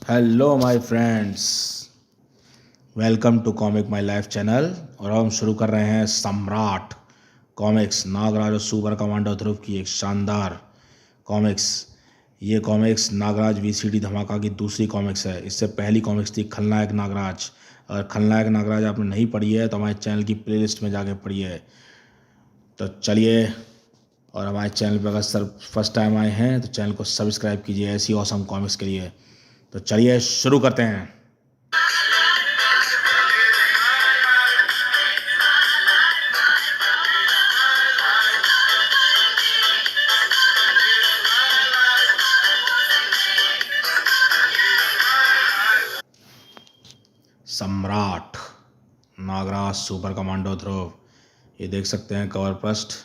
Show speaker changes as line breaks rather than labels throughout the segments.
Hello my friends, welcome to comic my life channel. और हम शुरू कर रहे हैं सम्राट कॉमिक्स, नागराज और सुपर कमांडो ध्रुव की एक शानदार कॉमिक्स। ये कॉमिक्स नागराज वीसीडी धमाका की दूसरी कॉमिक्स है। इससे पहली कॉमिक्स थी खलनायक नागराज। अगर खलनायक नागराज आपने नहीं पढ़ी है तो हमारे चैनल की प्लेलिस्ट में जाके पढ़िए। तो चलिए, और हमारे चैनल पर अगर सर फर्स्ट टाइम आए हैं तो चैनल को सब्सक्राइब कीजिए ऐसी ऑसम कॉमिक्स के लिए। तो चलिए शुरू करते हैं। सम्राट नागराज सुपर कमांडो ध्रुव। ये देख सकते हैं कवर पृष्ठ।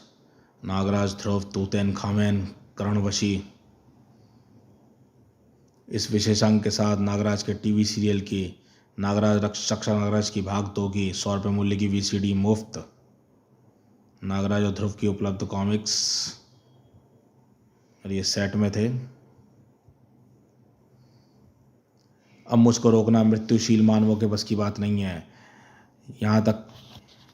नागराज ध्रुव तूतेन खामेन कर्णवशी। इस विशेषांक के साथ नागराज के टीवी सीरियल की नागराज रक्षक नागराज की भाग 2 की 100 रुपये मूल्य की वीसीडी मुफ्त। नागराज और ध्रुव की उपलब्ध कॉमिक्स, और ये सेट में थे। अब मुझको रोकना मृत्युशील मानवों के बस की बात नहीं है। यहाँ तक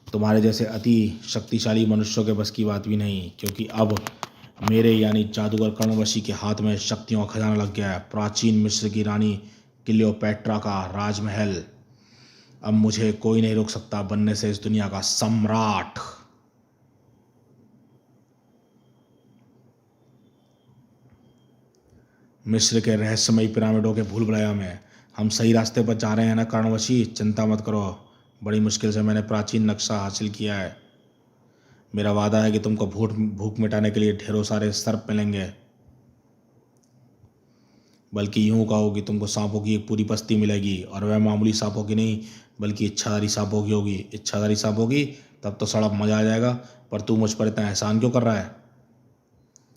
तुम्हारे जैसे अति शक्तिशाली मनुष्यों के बस की बात भी नहीं, क्योंकि अब मेरे यानी जादूगर कर्णवशी के हाथ में शक्तियों का खजाना लग गया है। प्राचीन मिस्र की रानी क्लियोपेट्रा का राजमहल। अब मुझे कोई नहीं रोक सकता बनने से इस दुनिया का सम्राट। मिस्र के रहस्यमयी पिरामिडों के भूल भुलैया में हम सही रास्ते पर जा रहे हैं ना कर्णवशी? चिंता मत करो, बड़ी मुश्किल से मैंने प्राचीन नक्शा हासिल किया है। मेरा वादा है कि तुमको भूख मिटाने के लिए ढेरों सारे सर्प मिलेंगे। बल्कि यूं कहो कि तुमको सांपों की एक पूरी बस्ती मिलेगी, और वह मामूली सांपों की नहीं बल्कि इच्छाधारी सांपों की होगी। इच्छाधारी सांपों की? तब तो सड़क मजा आ जाएगा। पर तू मुझ पर इतना एहसान क्यों कर रहा है?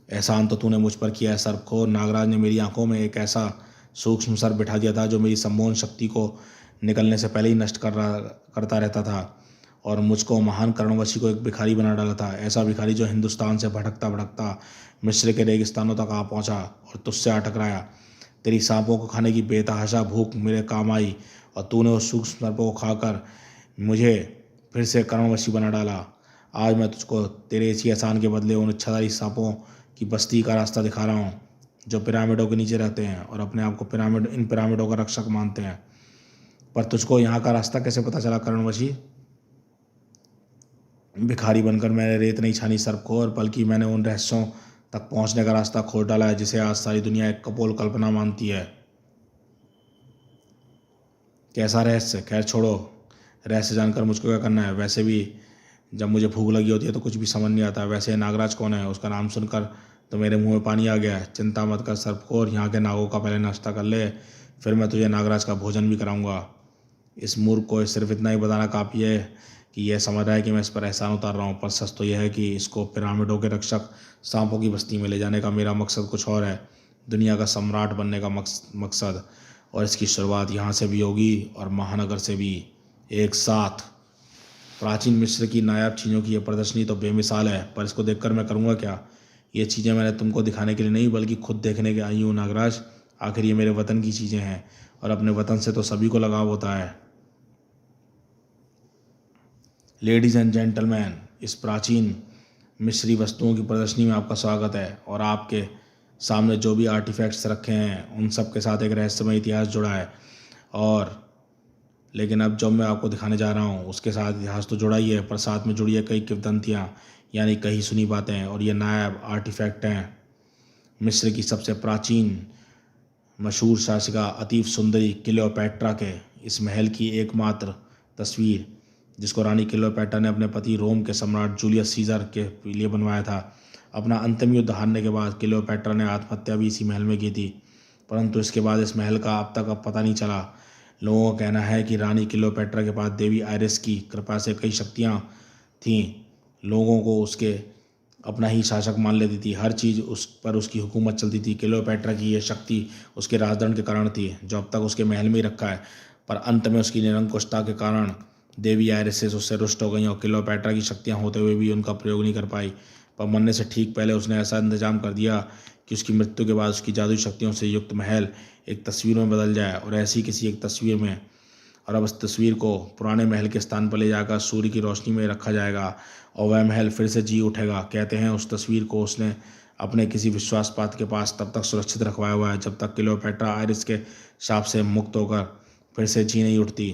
एहसान तो तूने मुझ पर किया है सर्पखोर। नागराज ने मेरी आंखों में एक ऐसा सूक्ष्म सर्प बिठा दिया था जो मेरी सम्मोहन शक्ति को निकलने से पहले ही नष्ट करता रहता था, और मुझको महान कर्णवशी को एक भिखारी बना डाला था। ऐसा भिखारी जो हिंदुस्तान से भटकता भटकता मिस्र के रेगिस्तानों तक आ पहुंचा और तुझसे आ टकराया। तेरी सांपों को खाने की बेतहाशा भूख मेरे काम आई, और तूने उस सूक्ष्म सर्पों को खाकर मुझे फिर से कर्णवशी बना डाला। आज मैं तुझको तेरे इसी एहसान के बदले उन इच्छाधारी सांपों की बस्ती का रास्ता दिखा रहा हूँ जो पिरामिडों के नीचे रहते हैं और अपने आप को इन पिरामिडों का रक्षक मानते हैं। पर तुझको यहाँ का रास्ता कैसे पता चला कर्णवशी? भिखारी बनकर मैंने रेत नहीं छानी सर्पखोर, बल्कि मैंने उन रहस्यों तक पहुंचने का रास्ता खोज डाला है जिसे आज सारी दुनिया एक कपोल कल्पना मानती है। कैसा रहस्य? खैर छोड़ो, रहस्य जानकर मुझको क्या करना है? वैसे भी जब मुझे भूख लगी होती है तो कुछ भी समझ नहीं आता। वैसे नागराज कौन है? उसका नाम सुनकर तो मेरे मुंह में पानी आ गया है। चिंता मत कर सर्पखोर, यहाँ के नागों का पहले नाश्ता कर ले, फिर मैं तुझे नागराज का भोजन भी कराऊंगा। इस मूर्ख को सिर्फ इतना ही बताना काफ़ी है कि यह समझ रहा है कि मैं इस पर एहसान उतार रहा हूँ, पर सच तो यह है कि इसको पिरामिडों के रक्षक सांपों की बस्ती में ले जाने का मेरा मकसद कुछ और है। दुनिया का सम्राट बनने का मकसद, और इसकी शुरुआत यहाँ से भी होगी और महानगर से भी एक साथ। प्राचीन मिस्र की नायाब चीज़ों की यह प्रदर्शनी तो बेमिसाल है, पर इसको देखकर मैं करूँगा क्या? ये चीज़ें मैंने तुमको दिखाने के लिए नहीं बल्कि खुद देखने के आई हूँ नागराज। आखिर ये मेरे वतन की चीज़ें हैं, और अपने वतन से तो सभी को लगाव होता है। लेडीज़ एंड जेंटलमैन, इस प्राचीन मिस्री वस्तुओं की प्रदर्शनी में आपका स्वागत है। और आपके सामने जो भी आर्टिफैक्ट्स रखे हैं उन सब के साथ एक रहस्यमय इतिहास जुड़ा है। और लेकिन अब जो मैं आपको दिखाने जा रहा हूँ उसके साथ इतिहास तो जुड़ा ही है, पर साथ में जुड़ी है कई किंवदंतियाँ, यानी कहीं सुनी बातें। और ये नायाब आर्टिफैक्ट हैं मिस्र की सबसे प्राचीन मशहूर शासिका अतीव सुंदरी क्लियोपेट्रा के इस महल की एकमात्र तस्वीर, जिसको रानी क्लियोपेट्रा ने अपने पति रोम के सम्राट जूलियस सीजर के लिए बनवाया था। अपना अंतिम युद्ध हारने के बाद क्लियोपेट्रा ने आत्महत्या भी इसी महल में की थी, परंतु इसके बाद इस महल का अब पता नहीं चला। लोगों का कहना है कि रानी क्लियोपेट्रा के पास देवी आयरिस की कृपा से कई शक्तियाँ थीं। लोगों को उसके अपना ही शासक मान लेती थी, हर चीज़ उस पर उसकी हुकूमत चलती थी। क्लियोपेट्रा की यह शक्ति उसके राजदंड के कारण थी जो अब तक उसके महल में ही रखा है, पर अंत में उसकी निरंकुशता के कारण देवी आयरिस उससे रुष्ट हो गई और क्लियोपेट्रा की शक्तियाँ होते हुए भी उनका प्रयोग नहीं कर पाई। पर मरने से ठीक पहले उसने ऐसा इंतजाम कर दिया कि उसकी मृत्यु के बाद उसकी जादुई शक्तियों से युक्त महल एक तस्वीर में बदल जाए, और ऐसी किसी एक तस्वीर में, और अब इस तस्वीर को पुराने महल के स्थान पर ले जाकर सूर्य की रोशनी में रखा जाएगा और वह महल फिर से जी उठेगा। कहते हैं उस तस्वीर को उसने अपने किसी विश्वास पात्र के पास तब तक सुरक्षित रखवाया हुआ है जब तक क्लियोपेट्रा आयरिस के शाप से मुक्त होकर फिर से जी नहीं उठती।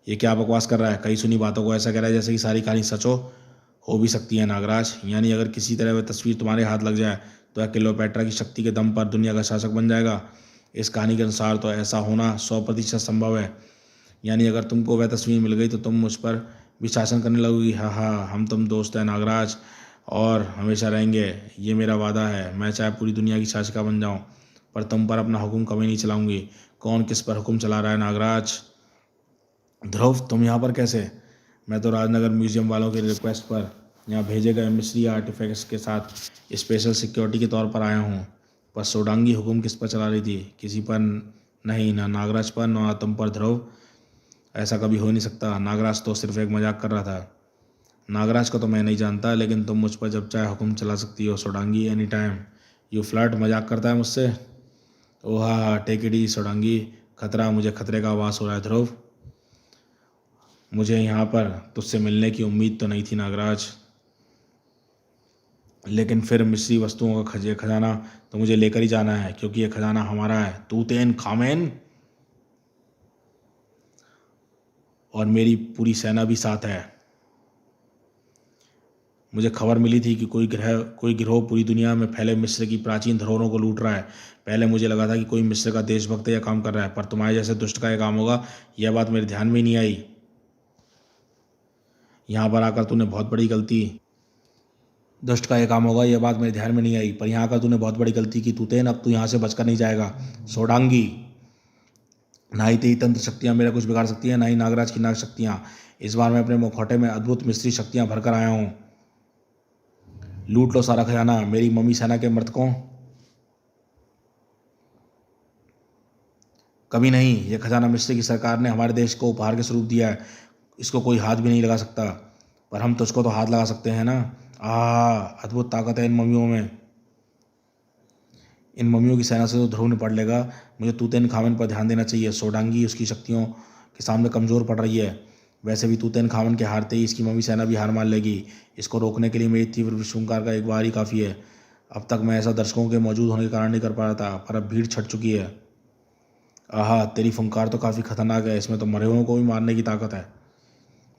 ये क्या बकवास कर रहा है? कई सुनी बातों को ऐसा कह रहा है जैसे कि सारी कहानी सच हो भी सकती है नागराज। यानी अगर किसी तरह वह तस्वीर तुम्हारे हाथ लग जाए तो वह क्लियोपेट्रा की शक्ति के दम पर दुनिया का शासक बन जाएगा। इस कहानी के अनुसार तो ऐसा होना 100% संभव है। यानी अगर तुमको वह तस्वीर मिल गई तो तुम मुझ पर भी शासन करने लगोगी। हाँ हाँ, हम तुम दोस्त हैं नागराज, और हमेशा रहेंगे, ये मेरा वादा है। मैं चाहे पूरी दुनिया की शासिका बन जाऊं, पर तुम पर अपना हुक्म कभी नहीं चलाऊंगी। कौन किस पर हुक्म चला रहा है नागराज? ध्रुव, तुम यहाँ पर कैसे? मैं तो राजनगर म्यूजियम वालों के रिक्वेस्ट पर यहाँ भेजे गए मिस्री आर्टिफैक्ट्स के साथ स्पेशल सिक्योरिटी के तौर पर आया हूँ। पर सोडांगी हुक्म किस पर चला रही थी? किसी पर नहीं, ना नागराज पर, ना तुम पर ध्रुव। ऐसा कभी हो नहीं सकता। नागराज तो सिर्फ एक मजाक कर रहा था। नागराज को तो मैं नहीं जानता, लेकिन तुम मुझ पर जब चाहे हुक्म चला सकती हो सोडांगी, एनी टाइम। यू फ्लर्ट, मजाक करता है मुझसे? ओह हाँ, टेक इट इजी सोडांगी। खतरा, मुझे खतरे का आभास हो रहा है ध्रुव। मुझे यहाँ पर तुझसे मिलने की उम्मीद तो नहीं थी नागराज, लेकिन फिर मिस्री वस्तुओं का खजाना तो मुझे लेकर ही जाना है, क्योंकि ये खजाना हमारा है, तूतेन खामेन, और मेरी पूरी सेना भी साथ है। मुझे खबर मिली थी कि कोई गिरोह पूरी दुनिया में फैले मिस्र की प्राचीन धरोहरों को लूट रहा है। पहले मुझे लगा था कि कोई मिस्र का देशभक्त यह काम कर रहा है, पर तुम्हारे जैसे दुष्ट का यह काम होगा, यह बात मेरे ध्यान में ही नहीं आई। यहाँ पर आकर तूने बहुत बड़ी गलती दुष्ट का यह काम होगा, यह बात मेरे ध्यान में नहीं आई, पर यहाँ आकर तूने बहुत बड़ी गलती की तूतेन। अब तू यहाँ से बचकर नहीं जाएगा सोडांगी। ना ही तेरी तंत्र शक्तियाँ मेरा कुछ बिगाड़ सकती हैं, ना ही नागराज की नाग शक्तियाँ। इस बार मैं अपने मुखौटे में अद्भुत मिस्री शक्तियाँ भरकर आया हूँ। लूट लो सारा खजाना मेरी मम्मी सेना के मृतकों। कभी नहीं, यह खजाना मिस्र की सरकार ने हमारे देश को उपहार के स्वरूप दिया है, इसको कोई हाथ भी नहीं लगा सकता, पर हम तुझको तो हाथ लगा सकते हैं ना। अद्भुत ताकत है इन मम्मियों में। इन मम्मियों की सेना से तो ध्रुव निपट लेगा। मुझे तूतेन खामन पर ध्यान देना चाहिए। सोडांगी उसकी शक्तियों के सामने कमज़ोर पड़ रही है। वैसे भी तूतेन खामन के हारते ही इसकी मम्मी सेना भी हार मान लेगी। इसको रोकने के लिए मेरी तीव्र विश्वकार का एक बार ही काफ़ी है। अब तक मैं ऐसा दर्शकों के मौजूद होने के कारण नहीं कर पा रहा था, पर अब भीड़ छट चुकी है। तेरी फुंकार तो काफ़ी खतरनाक है, इसमें तो मरे हुओं को भी मारने की ताकत है।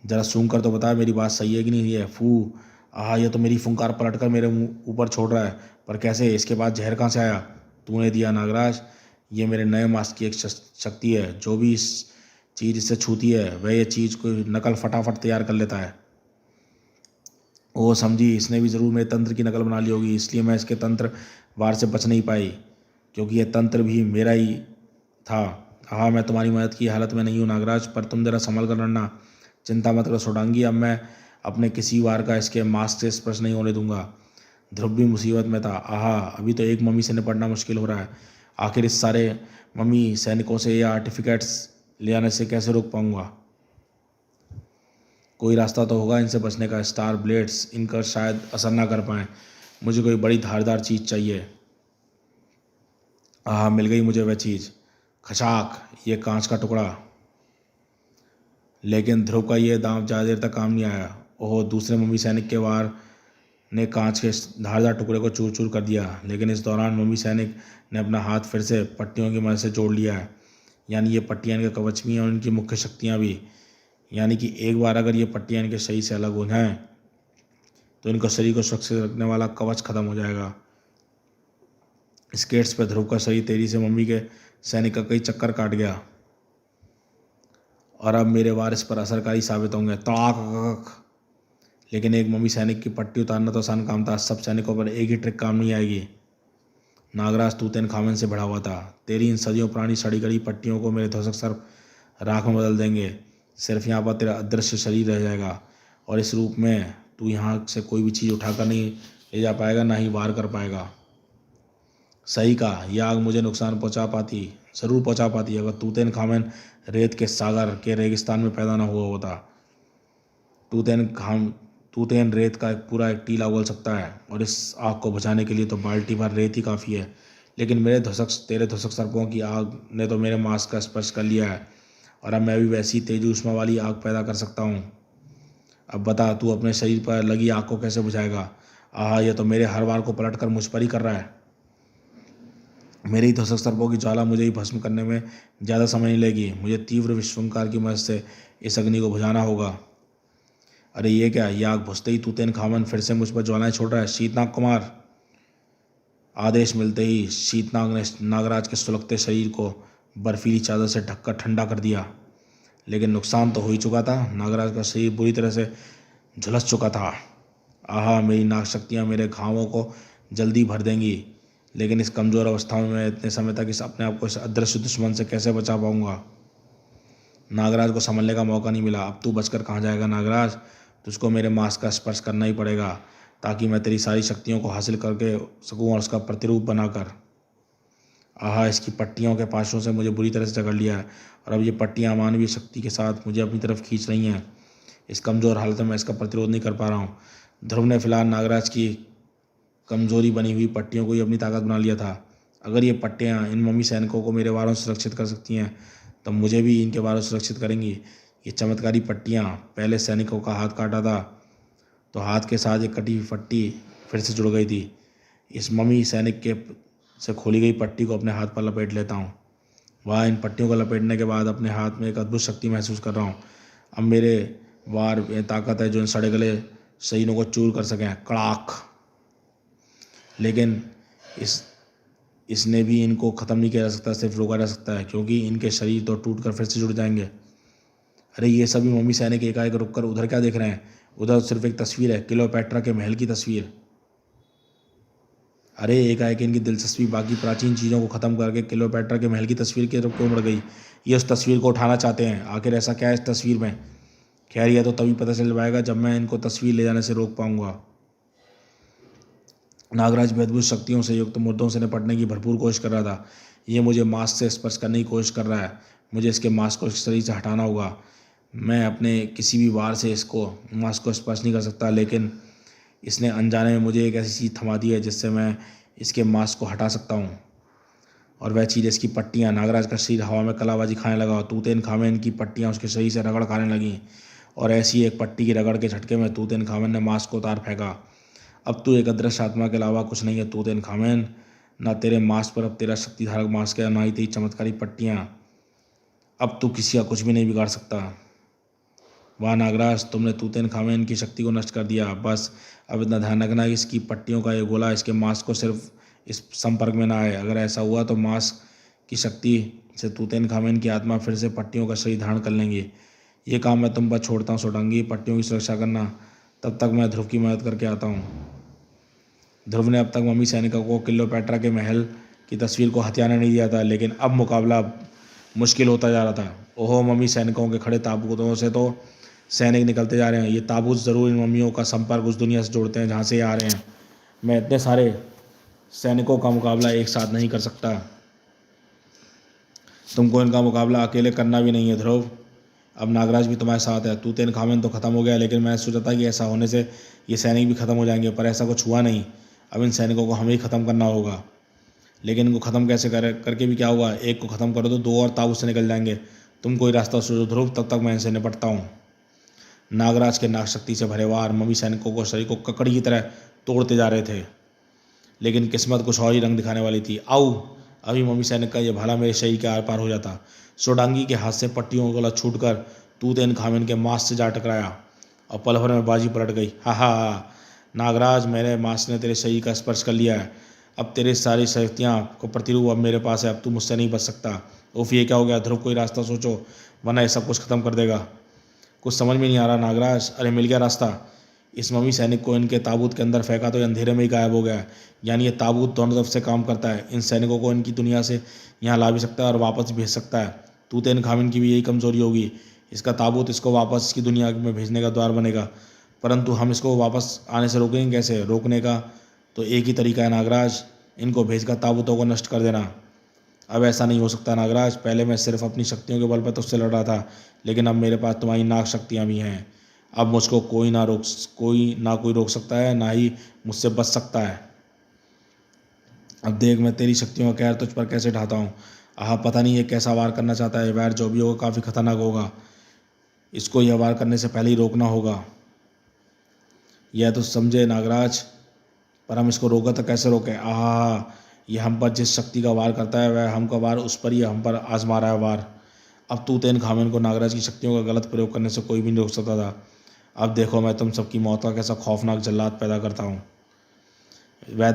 जरा सूंघ कर तो बता मेरी बात सही है कि नहीं है? फू। ये तो मेरी फुंकार पलट कर मेरे मुंह ऊपर छोड़ रहा है, पर कैसे? इसके बाद जहर कहाँ से आया? तूने दिया नागराज। ये मेरे नए मास्क की एक शक्ति है। जो भी इस चीज़ इससे छूती है वह ये चीज़ को नकल फटाफट तैयार कर लेता है। वो समझी, इसने भी ज़रूर मेरे तंत्र की नकल बना ली होगी, इसलिए मैं इसके तंत्र वार से बच नहीं पाई, क्योंकि यह तंत्र भी मेरा ही था। मैं तुम्हारी मदद की हालत में नहीं हूँ नागराज, पर तुम जरा संभल कर लड़ना। चिंता मत करो सोडांगी, अब मैं अपने किसी वार का इसके मास्क से स्पर्श नहीं होने दूंगा। ध्रुव भी मुसीबत में था। अभी तो एक मम्मी से निपटना मुश्किल हो रहा है, आखिर इस सारे मम्मी सैनिकों से या आर्टिफिकेट्स ले आने से कैसे रोक पाऊंगा? कोई रास्ता तो होगा इनसे बचने का। स्टार ब्लेड्स इनका शायद असर ना कर पाएँ। मुझे कोई बड़ी धारदार चीज़ चाहिए। मिल गई मुझे वह चीज़। खचाक, ये कांच का टुकड़ा। लेकिन ध्रुव का ये दांव ज़्यादा देर तक काम नहीं आया। दूसरे मम्मी सैनिक के वार ने कांच के धारदार टुकड़े को चूर चूर कर दिया, लेकिन इस दौरान मम्मी सैनिक ने अपना हाथ फिर से पट्टियों की मदद से जोड़ लिया है। यानी ये पट्टियाँ इनके कवच भी हैं और इनकी मुख्य शक्तियाँ भी। यानी कि एक बार अगर ये पट्टियाँ इनके शरीर से अलग हो जाएँ तो इनका शरीर को सुरक्षित रखने वाला कवच खत्म हो जाएगा। स्केट्स पर ध्रुव का शरीर तेजी से मम्मी के सैनिक का कई चक्कर काट गया, और अब मेरे वार इस पर असरकारी साबित होंगे। ताक। लेकिन एक मम्मी सैनिक की पट्टी उतारना तो आसान काम था, सब सैनिकों पर एक ही ट्रिक काम नहीं आएगी। नागराज तूतेन खामन से बढ़ा हुआ था। तेरी इन सदियों पुरानी सड़ी गड़ी पट्टियों को मेरे ध्वसक सर राख में बदल देंगे। सिर्फ यहाँ पर तेरा अदृश्य शरीर रह जाएगा, और इस रूप में तू यहाँ से कोई भी चीज़ उठाकर नहीं ले जा पाएगा, ना ही वार कर पाएगा। सही कहा, यह आग मुझे नुकसान ज़रूर पहुँचा पाती अगर तूतेन खामन रेत के सागर के रेगिस्तान में पैदा ना हुआ होता। तूतेन रेत का एक टीला उगल सकता है, और इस आग को बुझाने के लिए तो बाल्टी भर रेत ही काफ़ी है। लेकिन तेरे धुसक सर्पों की आग ने तो मेरे मांस का स्पर्श कर लिया है, और अब मैं भी वैसी तेज ऊष्मा वाली आग पैदा कर सकता हूँ। अब बता, तू अपने शरीर पर लगी आग को कैसे बुझाएगा? आहा, यह तो मेरे हर बार को पलट कर मुझ पर ही कर रहा है। मेरी धुसक सर्पों की ज्वाला मुझे ही भस्म करने में ज़्यादा समय नहीं लेगी। मुझे तीव्र विश्वंकार की मदद से इस अग्नि को बुझाना होगा। अरे ये क्या, ये आग बुझते ही तूतेन खामन फिर से मुझ पर ज्वालाएं छोड़ रहा है। शीतनाग कुमार! आदेश मिलते ही शीतनाग ने नागराज के सुलगते शरीर को बर्फीली चादर से ढककर ठंडा कर दिया। लेकिन नुकसान तो हो ही चुका था। नागराज का शरीर बुरी तरह से झुलस चुका था। आहा, मेरी नाग शक्तियाँ मेरे घावों को जल्दी भर देंगी, लेकिन इस कमज़ोर अवस्था में मैं इतने समय तक अपने आप को इस अदृश्य दुश्मन से कैसे बचा पाऊंगा? नागराज को संभलने का मौका नहीं मिला। अब तू बचकर कहाँ जाएगा नागराज? तुझको मेरे मांस का स्पर्श करना ही पड़ेगा, ताकि मैं तेरी सारी शक्तियों को हासिल करके सकूं और उसका प्रतिरूप बनाकर। आहा, इसकी पट्टियों के पाशों से मुझे बुरी तरह से जकड़ लिया है, और अब ये पट्टियाँ अमानवीय शक्ति के साथ मुझे अपनी तरफ खींच रही हैं। इस कमज़ोर हालत में मैं इसका प्रतिरोध नहीं कर पा रहा हूँ। ध्रुव ने फिलहाल नागराज की कमज़ोरी बनी हुई पट्टियों को ही अपनी ताकत बना लिया था। अगर ये पट्टियाँ इन मम्मी सैनिकों को मेरे वारों से सुरक्षित कर सकती हैं, तब मुझे भी इनके वारों से सुरक्षित करेंगी। ये चमत्कारी पट्टियाँ पहले सैनिकों का हाथ काटा था, तो हाथ के साथ एक कटी हुई पट्टी फिर से जुड़ गई थी। इस मम्मी सैनिक के से खोली गई पट्टी को अपने हाथ पर लपेट लेता हूँ। वह इन पट्टियों को लपेटने के बाद अपने हाथ में एक अद्भुत शक्ति महसूस कर रहा हूँ। अब मेरे वार में ताकत है जो इन सड़े गले शरीरों को चूर कर सकें। कड़ाक! लेकिन इसने भी इनको ख़त्म नहीं किया जा सकता, सिर्फ रोका जा सकता है, क्योंकि इनके शरीर तो टूट कर फिर से जुड़ जाएंगे। अरे ये सभी मम्मी सैनिक एकाएक रुककर उधर क्या देख रहे हैं? उधर सिर्फ एक तस्वीर है, क्लियोपैट्रा के महल की तस्वीर। अरे एकाएक इनकी दिलचस्पी बाकी प्राचीन चीज़ों को ख़त्म करके क्लियोपैट्रा के महल की तस्वीर की तरफ क्यों मुड़ गई? ये उस तस्वीर को उठाना चाहते हैं। आखिर ऐसा क्या है इस तस्वीर में? खैर, यह तो तभी पता चल पाएगा जब मैं इनको तस्वीर ले जाने से रोक पाऊंगा। नागराज भी अद्भुत शक्तियों से युक्त मुर्दों से निपटने की भरपूर कोशिश कर रहा था। ये मुझे मांस से स्पर्श करने की कोशिश कर रहा है। मुझे इसके मांस को शरीर से हटाना होगा। मैं अपने किसी भी वार से इसको मांस को स्पर्श नहीं कर सकता, लेकिन इसने अनजाने में मुझे एक ऐसी चीज़ थमा दी है जिससे मैं इसके मांस को हटा सकता हूँ, और वह चीज़ इसकी पट्टियाँ। नागराज का शरीर हवा में कलाबाजी खाने लगा, और तूतेन खामेन की पट्टियाँ उसके शरीर से रगड़ खाने लगीं, और ऐसी एक पट्टी की रगड़ के झटके में तूतेन खामेन ने मांस को उतार फेंका। अब तू एक अदृश्य आत्मा के अलावा कुछ नहीं है तूतेन खामेन। ना तेरे मांस पर अब तेरा शक्तिधारक मांस के, ना ही तेरी चमत्कारी पट्टियाँ। अब तू किसी का कुछ भी नहीं बिगाड़ सकता। वाह नागराज, तुमने तूतेन खामेन की शक्ति को नष्ट कर दिया। बस अब इतना ध्यान रखना कि इसकी पट्टियों का ये गोला इसके मांस को सिर्फ इस संपर्क में ना आए। अगर ऐसा हुआ तो मांस की शक्ति से तूतेन खामेन की आत्मा फिर से पट्टियों का शरीर धारण कर लेंगी। ये काम मैं तुम पर छोड़ता हूँ सोडंगी। पट्टियों की सुरक्षा करना, तब तक मैं ध्रुव की मदद करके आता हूँ। ध्रुव ने अब तक मम्मी सैनिकों को क्लियोपैट्रा के महल की तस्वीर को हथियाना नहीं दिया था, लेकिन अब मुकाबला मुश्किल होता जा रहा था। ओहो, मम्मी सैनिकों के खड़े ताबूतों से तो सैनिक निकलते जा रहे हैं। ये ताबूत ज़रूर इन मम्मियों का संपर्क उस दुनिया से जोड़ते हैं जहाँ से ये आ रहे हैं। मैं इतने सारे सैनिकों का मुकाबला एक साथ नहीं कर सकता। तुमको इनका मुकाबला अकेले करना भी नहीं है ध्रुव। अब नागराज भी तुम्हारे साथ है। तूतेन खामेन तो ख़त्म हो गया, लेकिन मैं सोचा था कि ऐसा होने से ये सैनिक भी ख़त्म हो जाएंगे, पर ऐसा कुछ हुआ नहीं। अब इन सैनिकों को हमें ही ख़त्म करना होगा। लेकिन इनको ख़त्म कैसे करके भी क्या होगा? एक को ख़त्म करो तो दो और ताबूत से निकल जाएंगे। तुम कोई रास्ता सोचो ध्रुव, तब तक मैं इनसे निपटता हूँ। नागराज के नाग शक्ति से भरे वार मम्मी सैनिकों को शरीर को ककड़ी की तरह तोड़ते जा रहे थे, लेकिन किस्मत कुछ और ही रंग दिखाने वाली थी। आओ, अभी मम्मी सैनिक का यह भाला मेरे शरीर के आर पार हो जाता। सोडांगी के हाथ से पट्टियों को छूट कर तूतेन खामेन के मांस से जा टकराया, और पल भर में बाजी पलट गई। हा हा हा! नागराज, मेरे मांस ने तेरे शरीर का स्पर्श कर लिया है। अब तेरे सारी शक्तियाँ को प्रतिरूप अब मेरे पास है। अब तू मुझसे नहीं बच सकता। उफ, ये क्या हो गया ध्रुव? कोई रास्ता सोचो, वरना ये सब कुछ खत्म कर देगा। कुछ समझ में नहीं आ रहा नागराज। अरे मिल गया रास्ता। इस मम्मी सैनिक को इनके ताबूत के अंदर फेंका तो ये अंधेरे में ही गायब हो गया। यानी ये ताबूत दोनों तरफ से काम करता है। इन सैनिकों को इनकी दुनिया से यहाँ ला भी सकता है और वापस भेज सकता है। तूतेन खामिन की भी यही कमजोरी होगी। इसका ताबूत इसको वापस इसकी दुनिया में भेजने का द्वार बनेगा, परंतु हम इसको वापस आने से रोकेंगे कैसे? रोकने का तो एक ही तरीका है नागराज, इनको भेजकर ताबूतों को नष्ट कर देना। अब ऐसा नहीं हो सकता नागराज। पहले मैं सिर्फ अपनी शक्तियों के बल पर तुझसे लड़ रहा था, लेकिन अब मेरे पास तुम्हारी नाग शक्तियाँ भी हैं। अब मुझको कोई ना कोई रोक सकता है, ना ही मुझसे बच सकता है। अब देख मैं तेरी शक्तियों का कहर तुझ पर कैसे ढाता हूँ। आह पता नहीं ये कैसा वार करना चाहता है। वैर जो भी होगा काफ़ी खतरनाक होगा। इसको यह वार करने से पहले ही रोकना होगा। यह तो समझे नागराज, पर हम इसको रोका तो कैसे रोकें। आह ये हम पर जिस शक्ति का वार करता है वह हम का वार उस पर ही हम पर आजमा रहा है वार। अब तूतेन खामेन को नागराज की शक्तियों का गलत प्रयोग करने से कोई भी नहीं रोक सकता था। अब देखो मैं तुम सबकी मौत का कैसा खौफनाक जल्लाद पैदा करता हूँ। वह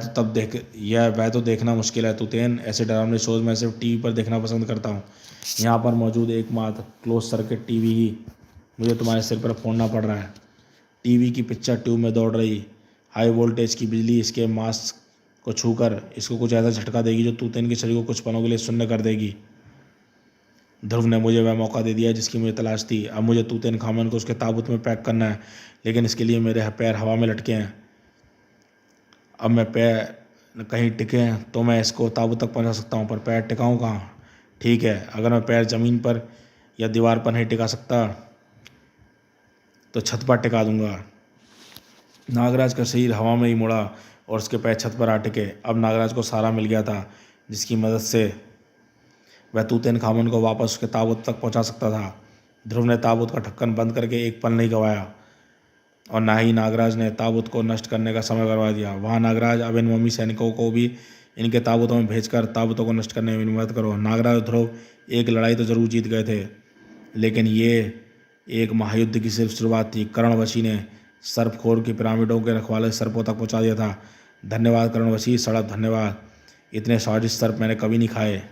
तो देखना मुश्किल है तूतेन। ऐसे डरावने शोज मैं सिर्फ टीवी पर देखना पसंद करता हूँ। यहाँ पर मौजूद एकमात्र क्लोज सर्किट टीवी ही मुझे तुम्हारे सिर पर फोड़ना पड़ रहा है। टीवी की पिक्चर ट्यूब में दौड़ रही हाई वोल्टेज की बिजली इसके मांस को छूकर इसको कुछ ऐसा झटका देगी जो तूतेन के शरीर को कुछ पलों के लिए शून्य कर देगी। ध्रुव ने मुझे वह मौका दे दिया जिसकी मुझे तलाश थी। अब मुझे तूतेन खामन को उसके ताबूत में पैक करना है, लेकिन इसके लिए मेरे पैर हवा में लटके हैं। अब मैं पैर कहीं टिके हैं तो मैं इसको ताबूत तक पहुंचा सकता हूं, पर पैर टिकाऊं कहाँ। ठीक है, अगर मैं पैर ज़मीन पर या दीवार पर नहीं टिका सकता तो छत पर टिका दूंगा। नागराज का शरीर हवा में ही मुड़ा और उसके पैर छत पर आ टिके। अब नागराज को सहारा मिल गया था जिसकी मदद से वह तूतेन खामन को वापस उसके ताबूत तक पहुंचा सकता था। ध्रुव ने ताबूत का ढक्कन बंद करके एक पल नहीं गंवाया और ना ही नागराज ने ताबूत को नष्ट करने का समय करवा दिया। वहाँ नागराज, अब इन मम्मी सैनिकों को भी इनके ताबूतों में भेजकर ताबूतों को नष्ट करने में मदद करो। नागराज और ध्रुव एक लड़ाई तो जरूर जीत गए थे, लेकिन ये एक महायुद्ध की सिर्फ शुरुआत थी। कर्णवशी ने सर्पखोर की पिरामिडों के रखवाले सर्पों तक पहुँचा दिया था। धन्यवाद कर्णवशी, सड़क धन्यवाद। इतने स्वादिष्ट सर्प मैंने कभी नहीं खाए।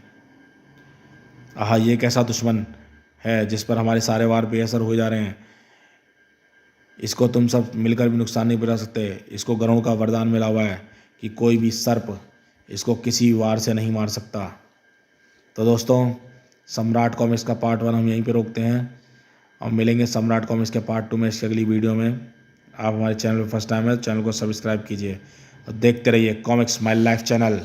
आह ये कैसा दुश्मन है जिस पर हमारे सारे वार बेअसर हो जा रहे हैं। इसको तुम सब मिलकर भी नुकसान नहीं पहुंचा सकते। इसको गरुड़ का वरदान मिला हुआ है कि कोई भी सर्प इसको किसी वार से नहीं मार सकता। तो दोस्तों, सम्राट कॉमिक्स का पार्ट 1 हम यहीं पे रोकते हैं और मिलेंगे सम्राट कॉमिक्स के पार्ट 2 में इसकी अगली वीडियो में। आप हमारे चैनल पर फर्स्ट टाइम है, चैनल को सब्सक्राइब कीजिए और देखते रहिए कॉमिक्स माय लाइफ चैनल।